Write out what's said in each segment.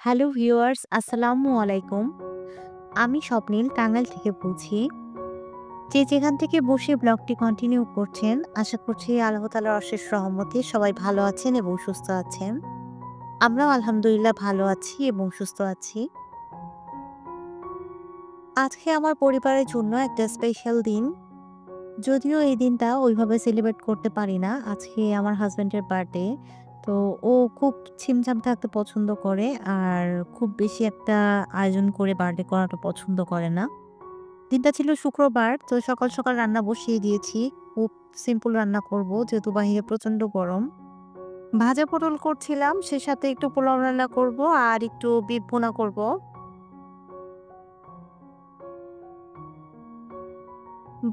Hello viewers, আসসালামু আলাইকুম। আমি স্বপ্নিল টাঙ্গাইল থেকে বলছি। যে যেখান থেকে বসে ব্লগটি কন্টিনিউ করছেন, আশা করছি আল্লাহ তাআলার অশেষ রহমতে সবাই ভালো আছেন এবং সুস্থ আছেন। আমরাও আলহামদুলিল্লাহ ভালো আছি এবং সুস্থ আছি। আজকে আমার পরিবারের জন্য একটা স্পেশাল দিন। যদিও এই দিনটা ওইভাবে সেলিব্রেট করতে পারি না। আজকে আমার হাসব্যান্ডের বার্থডে। তো ও খুব ছিমছাম থাকতে পছন্দ করে আর খুব বেশি একটা আয়োজন করে বার্থডে করাটা পছন্দ করে না। দিনটা ছিল শুক্রবার। তো সকাল, সকাল রান্না বসিয়ে দিয়েছি। খুব সিম্পল রান্না করব যেহেতু বাহিরে প্রচন্ড গরম। ভাজা পটল করছিলাম, সে সাথে একটু পোলাও রান্না করব আর একটু বিফ ভুনা করব।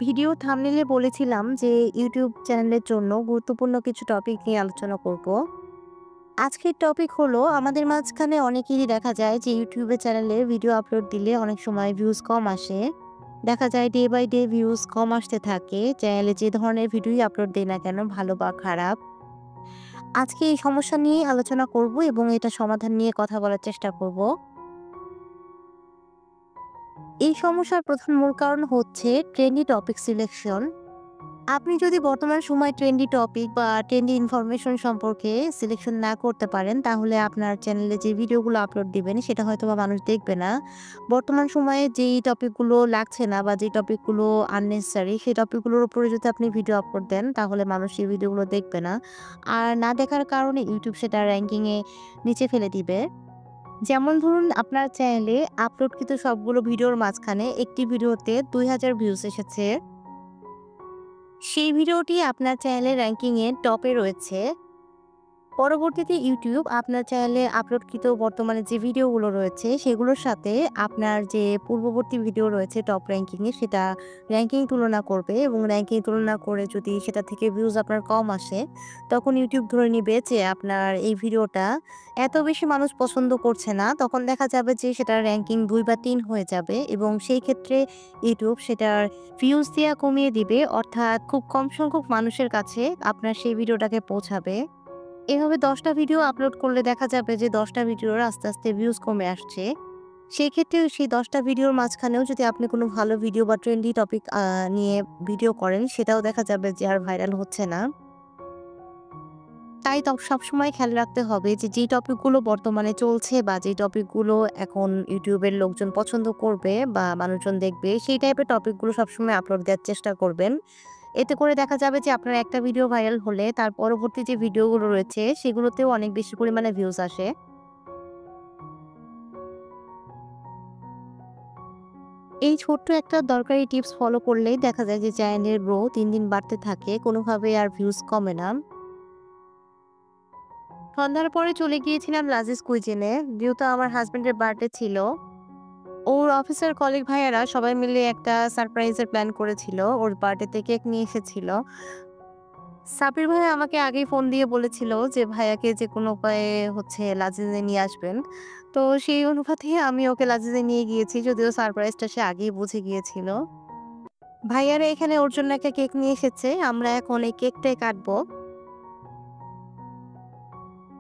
ভিডিও থাম্বনেইলে বলেছিলাম যে ইউটিউব চ্যানেলের জন্য গুরুত্বপূর্ণ কিছু টপিক নিয়ে আলোচনা করব। আজকের টপিক হলো আমাদের মাঝখানে অনেকেরই দেখা যায় যে ইউটিউবে চ্যানেলে ভিডিও আপলোড দিলে অনেক সময় ভিউজ কম আসে। দেখা যায় ডে বাই ডে ভিউজ কম আসতে থাকে। চ্যানেলে যে ধরনের ভিডিওই আপলোড দেই না কেন, ভালো বা খারাপ। আজকে এই সমস্যা নিয়েই আলোচনা করব এবং এটা সমাধান নিয়ে কথা বলার চেষ্টা করব। এই সমস্যার প্রধান মূল কারণ হচ্ছে ট্রেন্ডি টপিক সিলেকশন। আপনি যদি বর্তমান সময়ে ট্রেন্ডি টপিক বা ট্রেন্ডি ইনফরমেশন সম্পর্কে সিলেকশন না করতে পারেন, তাহলে আপনার চ্যানেলে যে ভিডিওগুলো আপলোড দিবেন সেটা হয়তোবা মানুষ দেখবে না। বর্তমান সময়ে যেই টপিকগুলো লাগছে না বা যে টপিকগুলো আননেসেসারি, সেই টপিকগুলোর উপরে যদি আপনি ভিডিও আপলোড দেন, তাহলে মানুষ সেই ভিডিওগুলো দেখবে না। আর না দেখার কারণে ইউটিউব সেটা র‍্যাংকিংয়ে নিচে ফেলে দিবে। যেমন ধরুন আপনার চ্যানেলে আপলোডকৃত সবগুলো ভিডিওর মাঝখানে একটি ভিডিওতে ২,০০০ ভিউজ এসেছে। সেই ভিডিওটি আপনার চ্যানেলের র‍্যাংকিংয়ে টপে রয়েছে। পরবর্তীতে ইউটিউব আপনার চ্যানেলে আপলোডকৃত বর্তমানে যে ভিডিওগুলো রয়েছে সেগুলোর সাথে আপনার যে পূর্ববর্তী ভিডিও রয়েছে টপ র‍্যাংকিংয়ে সেটা র‍্যাংকিং তুলনা করবে এবং র‍্যাংকিং তুলনা করে যদি সেটা থেকে ভিউজ আপনার কম আসে, তখন ইউটিউব ধরে নিবে যে আপনার এই ভিডিওটা এত বেশি মানুষ পছন্দ করছে না। তখন দেখা যাবে যে সেটার র‍্যাংকিং ২ বা ৩ হয়ে যাবে এবং সেই ক্ষেত্রে ইউটিউব সেটার ভিউজ দেয়া কমিয়ে দিবে। অর্থাৎ খুব কম সংখ্যক মানুষের কাছে আপনার সেই ভিডিওটাকে পৌঁছাবে। এভাবে ১০ টা ভিডিও আপলোড করলে দেখা যাবে যে ১০ টা ভিডিওর আস্তে, আস্তে ভিউজ কমে আসছে। সেক্ষেত্রে সেই ১০ টা ভিডিওর মাঝখানেও যদি আপনি কোনো ভালো ভিডিও বা ট্রেন্ডি টপিক নিয়ে ভিডিও করেন, সেটাও দেখা যাবে যে আর ভাইরাল হচ্ছে না। তাই সবসময় খেয়াল রাখতে হবে যে যেই টপিকগুলো বর্তমানে চলছে বা যেই টপিকগুলো এখন ইউটিউবের লোকজন পছন্দ করবে বা মানুষজন দেখবে, সেই টাইপের টপিকগুলো সবসময় আপলোড দেওয়ার চেষ্টা করবেন। এতে করে দেখা যাবে যে আপনার একটা ভিডিও ভাইরাল হলে তার পরবর্তী যে ভিডিওগুলো রয়েছে সেগুলোতেও অনেক বেশি পরিমাণে ভিউজ আসে। এই ছোট্ট একটা দরকারি টিপস ফলো করলেই দেখা যায় যে চ্যানেলের গ্রো দিন, দিন বাড়তে থাকে। কোনোভাবে আর ভিউজ কমে না। সন্ধ্যার পরে চলে গিয়েছিলাম লাজিজ কুইজিনে। যেহেতু আমার হাসব্যান্ডের বার্থডে ছিল। ওর অফিসের কলিগ ভাইয়ারা সবাই মিলে একটা সারপ্রাইজের প্ল্যান করেছিল। ওর বার্থডেতে কেক নিয়ে এসেছিল। সাবির ভাইয়া আমাকে আগেই ফোন দিয়ে বলেছিল যে ভাইয়াকে যেকোনো উপায়ে লাজিজে নিয়ে আসবেন। তো সেই অনুপাতে আমি ওকে লাজিজে নিয়ে গিয়েছি। যদিও সারপ্রাইজটা সে আগেই বুঝে গিয়েছিল। ভাইয়ারা এখানে ওর জন্য একটা কেক নিয়ে এসেছে। আমরা এখন এই কেকটাই কাটবো।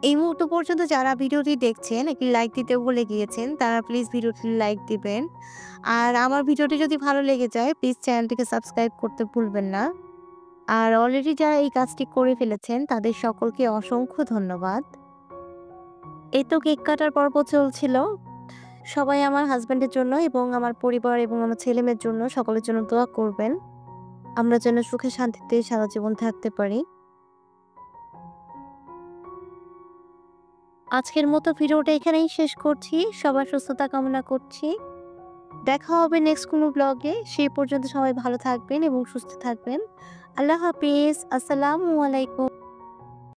এই মুহূর্ত পর্যন্ত যারা ভিডিওটি দেখছেন, একটি লাইক দিতে ভুলে গিয়েছেন, তারা প্লিজ ভিডিওটি লাইক দিবেন। আর আমার ভিডিওটি যদি ভালো লেগে যায়, প্লিজ চ্যানেলটিকে সাবস্ক্রাইব করতে ভুলবেন না। আর অলরেডি যারা এই কাজটি করে ফেলেছেন, তাদের সকলকে অসংখ্য ধন্যবাদ। এই তো কেক কাটার পর্ব চলছিল। সবাই আমার হাসব্যান্ডের জন্য এবং আমার পরিবার এবং আমার ছেলেমেয়ের জন্য সকলের জন্য দোয়া করবেন। আমরা যেন সুখে শান্তিতে সারা জীবন থাকতে পারি। আজকের মতো ভিডিওটা এখানেই শেষ করছি। সবার সুস্থতা কামনা করছি। দেখা হবে নেক্সট কোনো ব্লগে। সেই পর্যন্ত সবাই ভালো থাকবেন এবং সুস্থ থাকবেন। আল্লাহ হাফেজ। আসসালামু আলাইকুম।